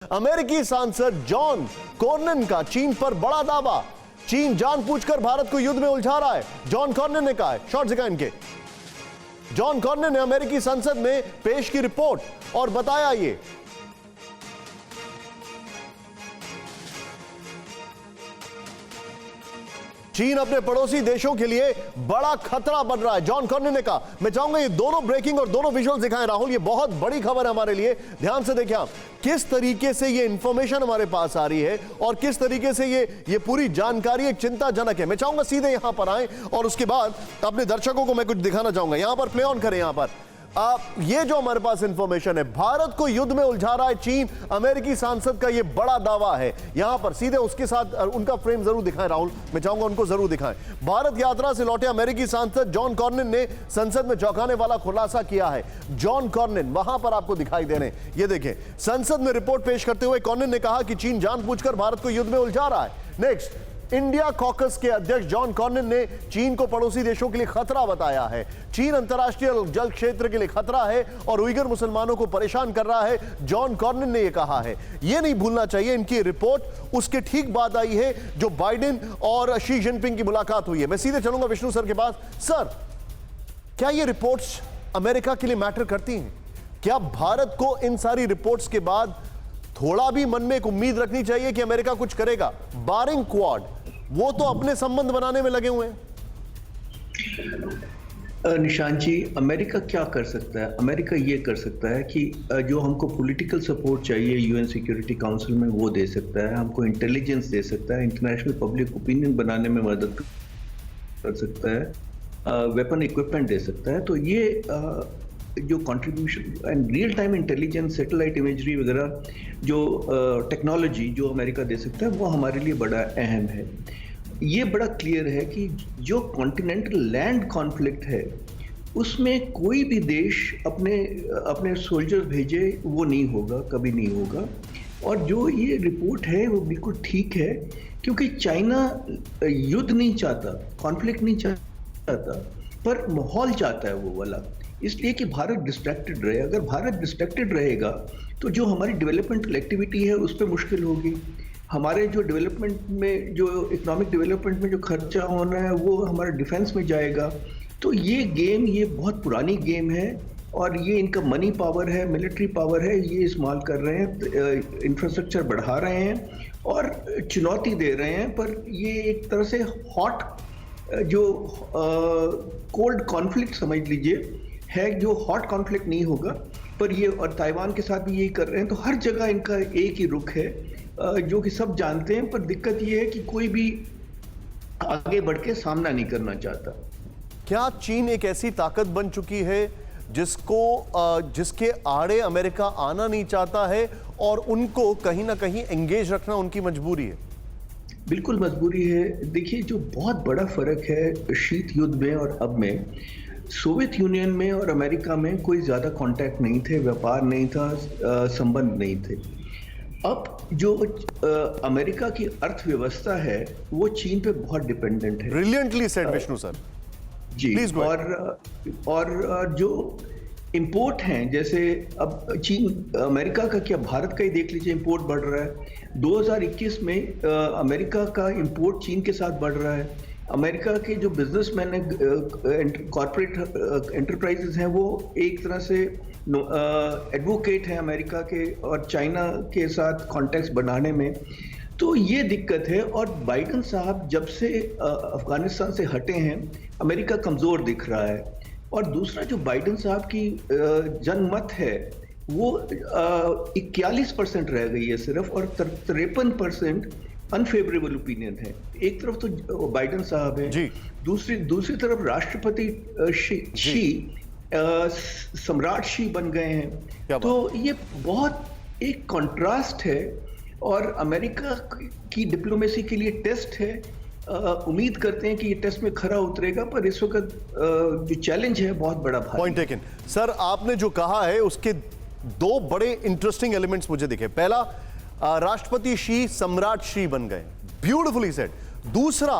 अमेरिकी सांसद जॉन कॉर्नन का चीन पर बड़ा दावा। चीन जानबूझकर भारत को युद्ध में उलझा रहा है, जॉन कॉर्नन ने कहा है। शॉर्ट दिखाएं इनके। जॉन कॉर्नन ने अमेरिकी संसद में पेश की रिपोर्ट और बताया ये। चीन अपने पड़ोसी देशों के लिए बड़ा खतरा बन रहा है, जॉन कॉर्नन ने कहा। मैं चाहूंगा ये दोनों ब्रेकिंग और दोनों विजुअल्स दिखाएं राहुल, ये बहुत बड़ी खबर है हमारे लिए। ध्यान से देखें आप किस तरीके से ये इंफॉर्मेशन हमारे पास आ रही है और किस तरीके से ये पूरी जानकारी एक चिंताजनक है। मैं चाहूंगा सीधे यहां पर आए और उसके बाद अपने दर्शकों को मैं कुछ दिखाना चाहूंगा। यहां पर प्ले ऑन करें। यहां पर ये जो हमारे पास इंफॉर्मेशन है, भारत को युद्ध में उलझा रहा है चीन, अमेरिकी सांसद का ये बड़ा दावा है। यहां पर सीधे उसके साथ उनका फ्रेम जरूर दिखाएं राहुल, मैं चाहूंगा उनको जरूर दिखाएं। भारत यात्रा से लौटे अमेरिकी सांसद जॉन कॉर्नन ने संसद में चौंकाने वाला खुलासा किया है। जॉन कॉर्नन वहां पर आपको दिखाई दे रहे हैं, ये देखें। संसद में रिपोर्ट पेश करते हुए कॉर्नन ने कहा कि चीन जानबूझकर भारत को युद्ध में उलझा रहा है। नेक्स्ट, इंडिया कॉकस के अध्यक्ष जॉन कॉर्नन ने चीन को पड़ोसी देशों के लिए खतरा बताया है। चीन अंतर्राष्ट्रीय जल क्षेत्र के लिए खतरा है और उइगर मुसलमानों को परेशान कर रहा है, जॉन कॉर्नन ने यह कहा है। यह नहीं भूलना चाहिए, इनकी रिपोर्ट उसके ठीक बाद आई है जो बाइडेन और शी जिनपिंग की मुलाकात हुई है। मैं सीधे चलूंगा विष्णु सर के पास। सर, क्या ये रिपोर्ट्स अमेरिका के लिए मैटर करती हैं? क्या भारत को इन सारी रिपोर्ट्स के बाद थोड़ा भी मन में एक उम्मीद रखनी चाहिए कि अमेरिका कुछ करेगा? बारिंग क्वाड, वो तो अपने संबंध बनाने में लगे हुए हैं। निशान जी, अमेरिका क्या कर सकता है? अमेरिका ये कर सकता है कि जो हमको पॉलिटिकल सपोर्ट चाहिए यूएन सिक्योरिटी काउंसिल में वो दे सकता है, हमको इंटेलिजेंस दे सकता है, इंटरनेशनल पब्लिक ओपिनियन बनाने में मदद कर सकता है, वेपन इक्विपमेंट दे सकता है। तो ये जो contribution and real time intelligence, satellite imagery वगैरह जो टेक्नोलॉजी जो अमेरिका दे सकता है वो हमारे लिए बड़ा अहम है। ये बड़ा क्लियर है कि जो कॉन्टिनेंटल लैंड कॉन्फ्लिक्ट है उसमें कोई भी देश अपने सोल्जर्स भेजे वो नहीं होगा, कभी नहीं होगा। और जो ये रिपोर्ट है वो बिल्कुल ठीक है, क्योंकि चाइना युद्ध नहीं चाहता, कॉन्फ्लिक्ट नहीं चाहता, पर माहौल चाहता है वो वाला, इसलिए कि भारत डिस्ट्रैक्टेड रहे। अगर भारत डिस्ट्रैक्टेड रहेगा तो जो हमारी डेवलपमेंटल एक्टिविटी है उस पर मुश्किल होगी। हमारे जो डेवलपमेंट में, जो इकोनॉमिक डेवलपमेंट में जो खर्चा होना है वो हमारे डिफेंस में जाएगा। तो ये गेम, ये बहुत पुरानी गेम है और ये इनका मनी पावर है, मिलिट्री पावर है, ये इस्तेमाल कर रहे हैं, इंफ्रास्ट्रक्चर बढ़ा रहे हैं और चुनौती दे रहे हैं। पर ये एक तरह से हॉट, जो कोल्ड कॉन्फ्लिक्ट समझ लीजिए है, जो हॉट कॉन्फ्लिक्ट नहीं होगा। पर ये, और ताइवान के साथ भी यही कर रहे हैं। तो हर जगह इनका एक ही रुख है जो कि सब जानते हैं, पर दिक्कत ये है कि कोई भी आगे बढ़ के सामना नहीं करना चाहता। क्या चीन एक ऐसी ताकत बन चुकी है जिसके आड़े अमेरिका आना नहीं चाहता है और उनको कहीं ना कहीं एंगेज रखना उनकी मजबूरी है? बिल्कुल मजबूरी है। देखिए, जो बहुत बड़ा फर्क है शीत युद्ध में और अब में, सोवियत यूनियन में और अमेरिका में कोई ज़्यादा कांटेक्ट नहीं थे, व्यापार नहीं था, संबंध नहीं थे। अब जो अमेरिका की अर्थव्यवस्था है वो चीन पे बहुत डिपेंडेंट है। ब्रिलियंटली सेड विष्णु सर जी। और जो इंपोर्ट हैं, जैसे अब चीन, अमेरिका का क्या, भारत का ही देख लीजिए, इंपोर्ट बढ़ रहा है। 2021 में अमेरिका का इंपोर्ट चीन के साथ बढ़ रहा है। अमेरिका के जो बिजनेसमैन हैं, कॉर्पोरेट एंटरप्राइजेस हैं, वो एक तरह से एडवोकेट हैं अमेरिका के और चाइना के साथ कॉन्टेक्ट बनाने में। तो ये दिक्कत है। और बाइडेन साहब जब से अफगानिस्तान से हटे हैं, अमेरिका कमज़ोर दिख रहा है। और दूसरा, जो बाइडेन साहब की जनमत है वो 41% रह गई है सिर्फ, और 53% अनफेवरेबल ओपिनियन है। एक तरफ तो बाइडेन साहब है, दूसरी तरफ राष्ट्रपति शी सम्राट शी बन गए हैं। तो ये बहुत एक कंट्रास्ट है और अमेरिका की डिप्लोमेसी के लिए टेस्ट है। उम्मीद करते हैं कि ये टेस्ट में खरा उतरेगा, पर इस वक्त जो चैलेंज है बहुत बड़ा भारी। Point taken. सर, आपने जो कहा है उसके दो बड़े इंटरेस्टिंग एलिमेंट्स मुझे दिखे। पहला, राष्ट्रपति शी सम्राट शी बन गए, ब्यूटीफुली सेड। दूसरा,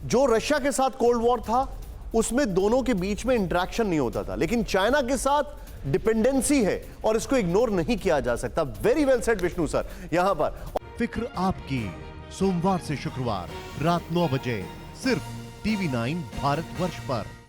जो रशिया के साथ कोल्ड वॉर था उसमें दोनों के बीच में इंटरेक्शन नहीं होता था, लेकिन चाइना के साथ डिपेंडेंसी है और इसको इग्नोर नहीं किया जा सकता। Very well said Vishnu sir यहां पर। फिक्र आपकी, सोमवार से शुक्रवार रात 9 बजे सिर्फ TV9 भारतवर्ष पर।